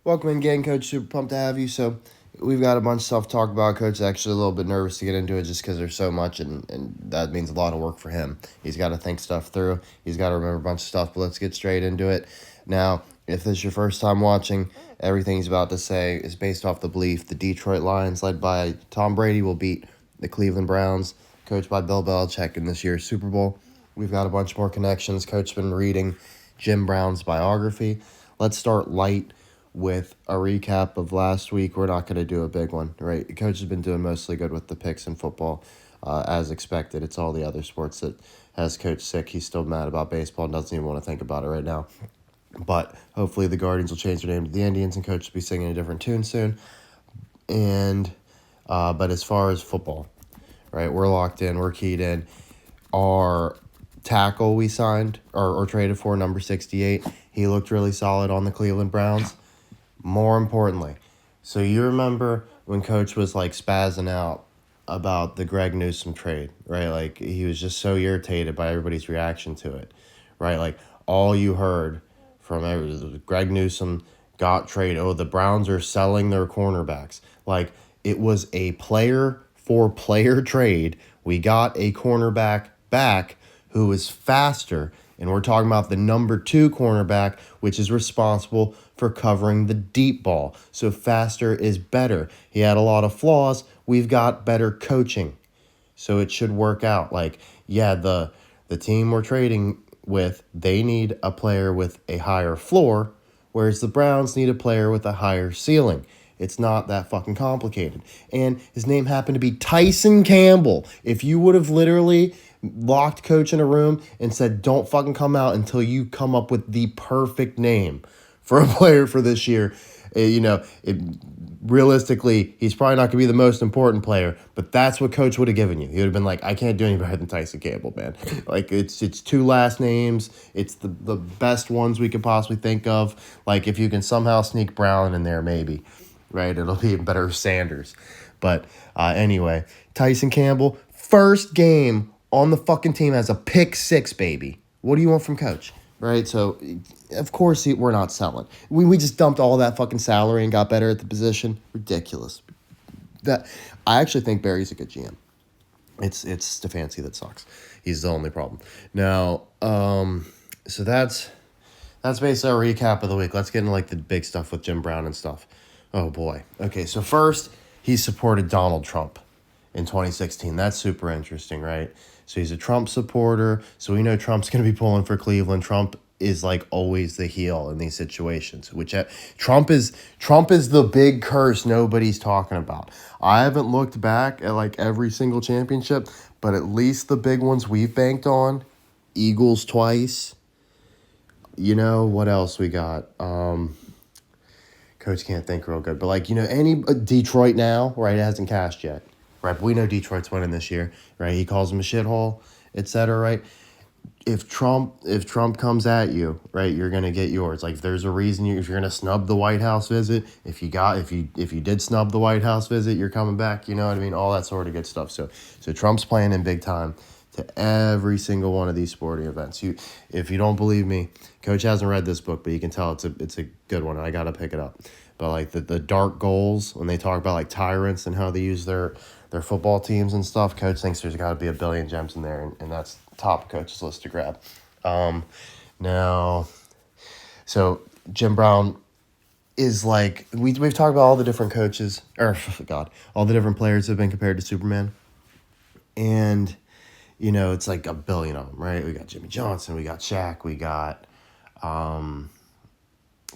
Welcome in, gang. Coach. Super pumped to have you. So, we've got a bunch of stuff to talk about. Coach is actually a little bit nervous to get into it just because there's so much, and that means a lot of work for him. He's got to think stuff through, he's got to remember a bunch of stuff, but let's get straight into it. Now, if this is your first time watching, everything he's about to say is based off the belief the Detroit Lions, led by Tom Brady, will beat the Cleveland Browns, coached by Bill Belichick, in this year's Super Bowl. We've got a bunch more connections. Coach's been reading Jim Brown's biography. Let's start light with a recap of last week. We're not going to do a big one, right? Coach has been doing mostly good with the picks in football, as expected. It's all the other sports that has Coach sick. He's still mad about baseball and doesn't even want to think about it right now. But hopefully the Guardians will change their name to the Indians and Coach will be singing a different tune soon. And but as far as football, right, we're locked in, we're keyed in. Our tackle we signed or traded for, number 68, he looked really solid on the Cleveland Browns. More importantly, so you remember when Coach was like spazzing out about the Greg Newsome trade, right? Like he was just so irritated by everybody's reaction to it, right? Like all you heard from Greg Newsome got traded. Oh, the Browns are selling their cornerbacks. Like it was a player for player trade. We got a cornerback back who is faster. And we're talking about the number 2 cornerback, which is responsible for covering the deep ball. So faster is better. He had a lot of flaws. We've got better coaching. So it should work out. Like, yeah, the team we're trading with, they need a player with a higher floor, whereas the Browns need a player with a higher ceiling. It's not that fucking complicated. And his name happened to be Tyson Campbell. If you would have literally locked Coach in a room and said, don't fucking come out until you come up with the perfect name for a player for this year, realistically, he's probably not going to be the most important player, but that's what Coach would have given you. He would have been like, I can't do any better than Tyson Campbell, man. Like, it's 2 last names. It's the best ones we could possibly think of. Like, if you can somehow sneak Brown in there, maybe, right? It'll be even better Sanders. But anyway, Tyson Campbell, first game on the fucking team as a pick 6, baby. What do you want from Coach? Right? So, of course, we're not selling. We just dumped all that fucking salary and got better at the position. Ridiculous. That I actually think Barry's a good GM. It's Stefanski that sucks. He's the only problem. Now, so that's basically our recap of the week. Let's get into like the big stuff with Jim Brown and stuff. Oh boy. Okay, so first, he supported Donald Trump in 2016. That's super interesting, right? So he's a Trump supporter. So we know Trump's going to be pulling for Cleveland. Trump is like always the heel in these situations, which Trump is the big curse nobody's talking about. I haven't looked back at like every single championship, but at least the big ones we've banked on, Eagles twice. You know, what else we got? Coach can't think real good, but like, any Detroit now, right? It hasn't cashed yet. Right, but we know Detroit's winning this year, right? He calls them a shithole, etc. Right? If Trump comes at you, right, you're gonna get yours. Like, if there's a reason if you're gonna snub the White House visit, if you did snub the White House visit, you're coming back. You know what I mean? All that sort of good stuff. So Trump's playing in big time to every single one of these sporting events. If you don't believe me, Coach hasn't read this book, but you can tell it's a good one. I gotta pick it up. But like the dark goals, when they talk about like tyrants and how they use their football teams and stuff, Coach thinks there's got to be a billion gems in there, and that's top of Coach's list to grab. Now, so Jim Brown is like, we've talked about all the different coaches, all the different players have been compared to Superman, and it's like a billion of them, right? We got Jimmy Johnson, we got Shaq, we got Cam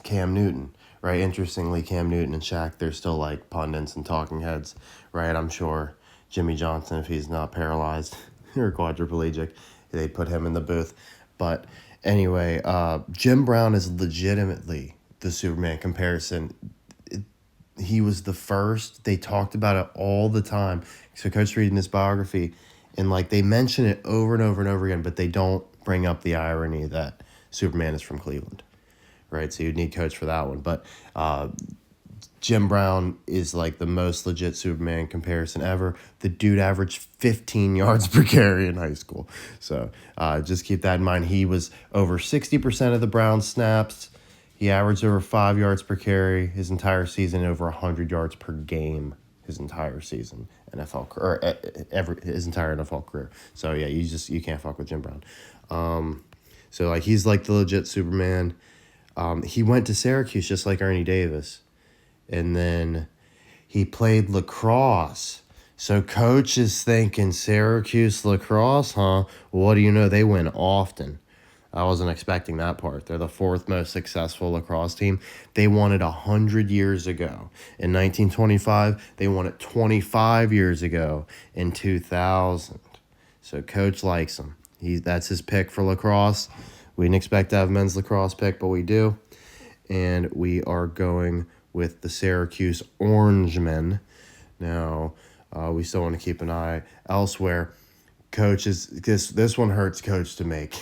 Newton. Right, interestingly, Cam Newton and Shaq, they're still like pundits and talking heads, right? I'm sure Jimmy Johnson, if he's not paralyzed or quadriplegic, they'd put him in the booth. But anyway, Jim Brown is legitimately the Superman comparison. He was the first. They talked about it all the time. So Coach reading his biography, and like they mention it over and over and over again, but they don't bring up the irony that Superman is from Cleveland. Right, so you'd need Coach for that one. But Jim Brown is like the most legit Superman comparison ever. The dude averaged 15 yards per carry in high school. So just keep that in mind. He was over 60% of the Browns snaps. He averaged over 5 yards per carry his entire season, over 100 yards per game his entire season, his entire NFL career. So yeah, you can't fuck with Jim Brown. So like he's like the legit Superman. He went to Syracuse just like Ernie Davis, and then he played lacrosse. So coach is thinking Syracuse lacrosse, huh? What do you know? They win often. I wasn't expecting that part. They're the fourth most successful lacrosse team. They won it 100 years ago. In 1925, they won it 25 years ago in 2000. So coach likes them. That's his pick for lacrosse. We didn't expect to have a men's lacrosse pick, but we do. And we are going with the Syracuse Orangemen. Now, we still want to keep an eye elsewhere. Coach is this one hurts coach to make.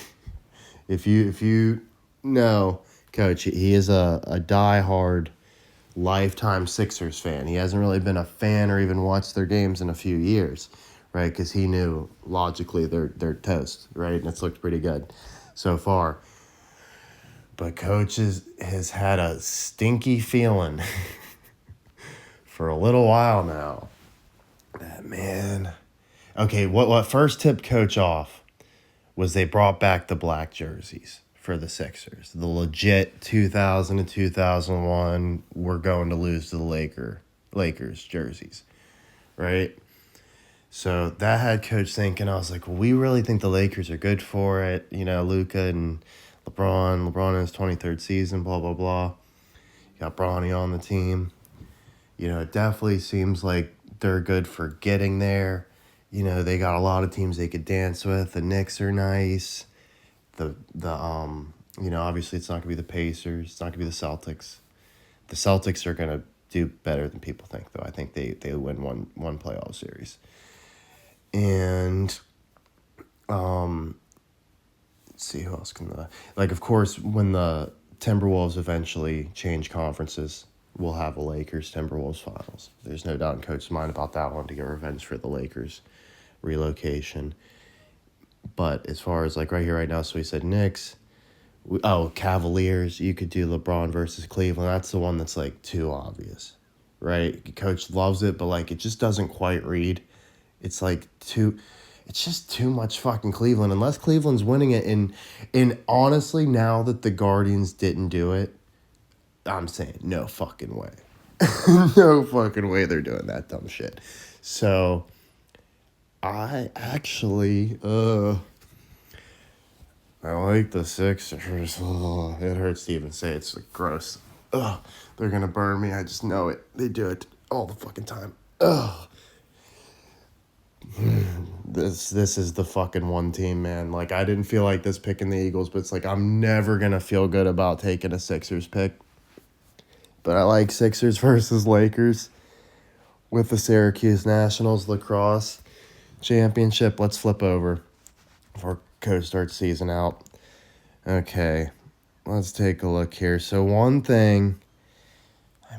If you know Coach, he is a diehard lifetime Sixers fan. He hasn't really been a fan or even watched their games in a few years, right? Because he knew logically they're toast, right? And it's looked pretty good so far. But Coach has had a stinky feeling for a little while now. That man. Okay, what first tipped Coach off was they brought back the black jerseys for the Sixers. The legit 2000 and 2001, we're going to lose to the Lakers jerseys, right? So that had Coach thinking, I was like, well, we really think the Lakers are good for it. You know, Luka and LeBron in his 23rd season, blah, blah, blah. You got Bronny on the team. You know, it definitely seems like they're good for getting there. You know, they got a lot of teams they could dance with. The Knicks are nice. Obviously it's not going to be the Pacers. It's not going to be the Celtics. The Celtics are going to do better than people think, though. I think they win one playoff series. And let's see who else can of course when the Timberwolves eventually change conferences, we'll have a Lakers Timberwolves finals. There's no doubt in Coach's mind about that one, to get revenge for the Lakers relocation. But as far as like right here right now, so we said Knicks. Cavaliers. You could do LeBron versus Cleveland. That's the one that's like too obvious, right? Coach loves it, but like it just doesn't quite read. It's like it's just too much fucking Cleveland. Unless Cleveland's winning it, and honestly, now that the Guardians didn't do it, I'm saying no fucking way. No fucking way they're doing that dumb shit. So I actually I like the Sixers. Oh, it hurts to even say it. It's like gross. Ugh, they're gonna burn me. I just know it. They do it all the fucking time. Ugh. This is the fucking one team, man. Like, I didn't feel like this picking the Eagles, but it's like I'm never gonna feel good about taking a Sixers pick. But I like Sixers versus Lakers with the Syracuse Nationals lacrosse championship. Let's flip over before Coach starts season out. Okay, let's take a look here. So one thing,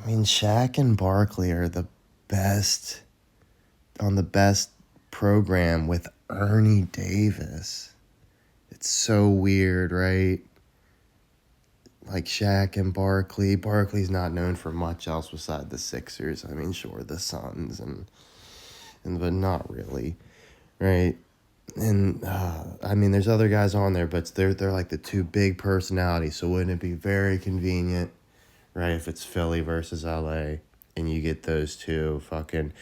Shaq and Barkley are the best on the best program with Ernie Davis. It's so weird, right? Like Shaq and Barkley. Barkley's not known for much else beside the Sixers. Sure, the Suns and but not really, right? And there's other guys on there, but they're like the two big personalities. So wouldn't it be very convenient, right, if it's Philly versus LA and you get those two fucking.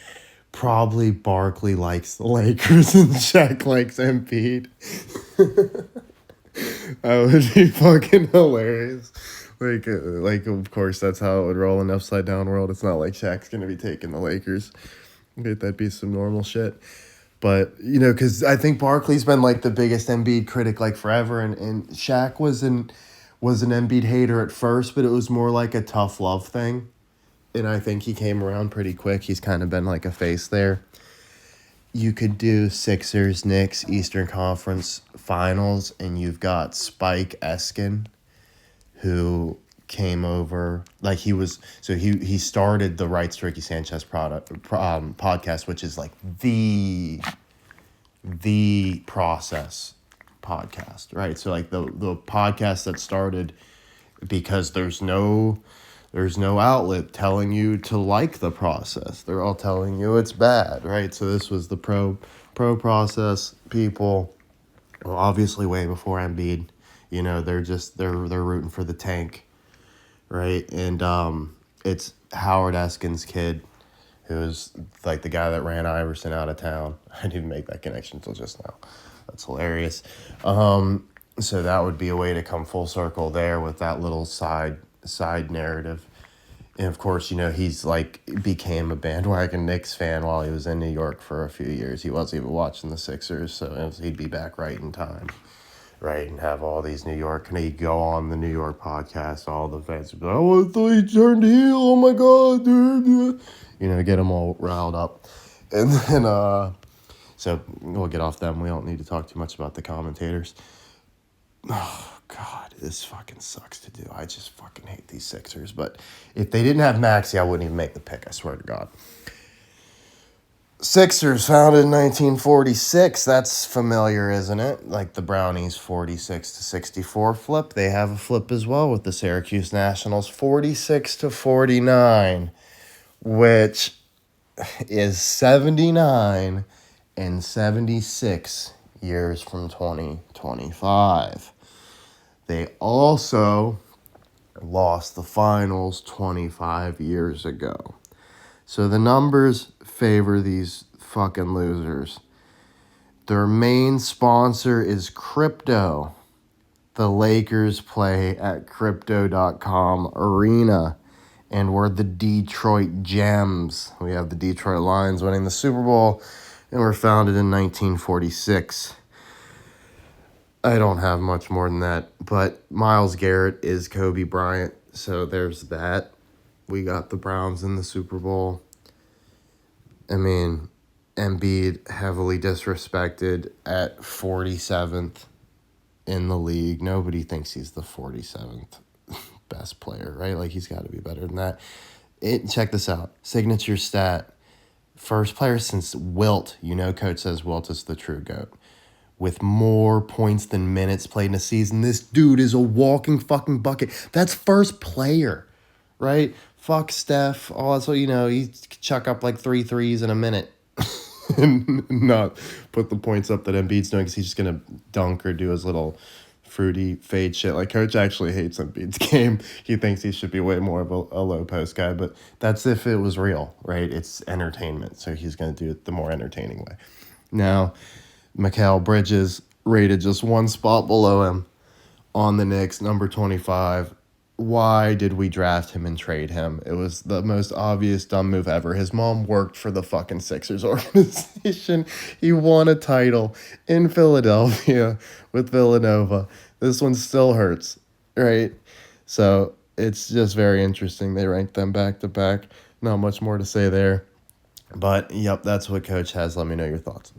Probably Barkley likes the Lakers and Shaq likes Embiid. That would be fucking hilarious. Like of course that's how it would roll in an upside down world. It's not like Shaq's gonna be taking the Lakers. That'd be some normal shit. But because I think Barkley's been like the biggest Embiid critic like forever, and Shaq was an Embiid hater at first, but it was more like a tough love thing. And I think he came around pretty quick. He's kind of been like a face there. You could do Sixers, Knicks, Eastern Conference Finals, and you've got Spike Eskin, who came over. Like he started the Rights to Ricky Sanchez podcast, which is like the process podcast, right? So like the podcast that started because there's no outlet telling you to like the process. They're all telling you it's bad, right? So this was the pro process people. Well, obviously way before Embiid. They're rooting for the tank, right? And it's Howard Eskin's kid, who's like the guy that ran Iverson out of town. I didn't make that connection until just now. That's hilarious. So that would be a way to come full circle there with that little side narrative. And of course, he's became a bandwagon Knicks fan while he was in New York for a few years. He wasn't even watching the Sixers, so he'd be back right in time, right? And have all these New York, and he'd go on the New York podcast, all the fans would be like, oh, I thought he turned heel, oh my God, dude. Get them all riled up. And then, so we'll get off them. We don't need to talk too much about the commentators. Oh, God, this fucking sucks to do. I just fucking hate these Sixers. But if they didn't have Maxey, I wouldn't even make the pick, I swear to God. Sixers founded in 1946. That's familiar, isn't it? Like the Brownies 46-64 flip. They have a flip as well with the Syracuse Nationals 46-49, which is 79 and 76 years from 2025. They also lost the finals 25 years ago. So the numbers favor these fucking losers. Their main sponsor is crypto. The Lakers play at crypto.com arena. And we're the Detroit Gems. We have the Detroit Lions winning the Super Bowl, and we're founded in 1946. I don't have much more than that, but Myles Garrett is Kobe Bryant, so there's that. We got the Browns in the Super Bowl. I mean, Embiid heavily disrespected at 47th in the league. Nobody thinks he's the 47th best player, right? Like, he's got to be better than that. Check this out. Signature stat. First player since Wilt. Coach says Wilt is the true GOAT. With more points than minutes played in a season. This dude is a walking fucking bucket. That's first player, right? Fuck Steph. Oh, that's what he chuck up like 3 threes in a minute. And not put the points up that Embiid's doing because he's just going to dunk or do his little fruity fade shit. Like, Coach actually hates Embiid's game. He thinks he should be way more of a low post guy, but that's if it was real, right? It's entertainment, so he's going to do it the more entertaining way. Now, Mikal Bridges rated just one spot below him on the Knicks, number 25. Why did we draft him and trade him? It was the most obvious dumb move ever. His mom worked for the fucking Sixers organization. He won a title in Philadelphia with Villanova. This one still hurts, right? So it's just very interesting. They ranked them back to back. Not much more to say there. But, yep, that's what Coach has. Let me know your thoughts.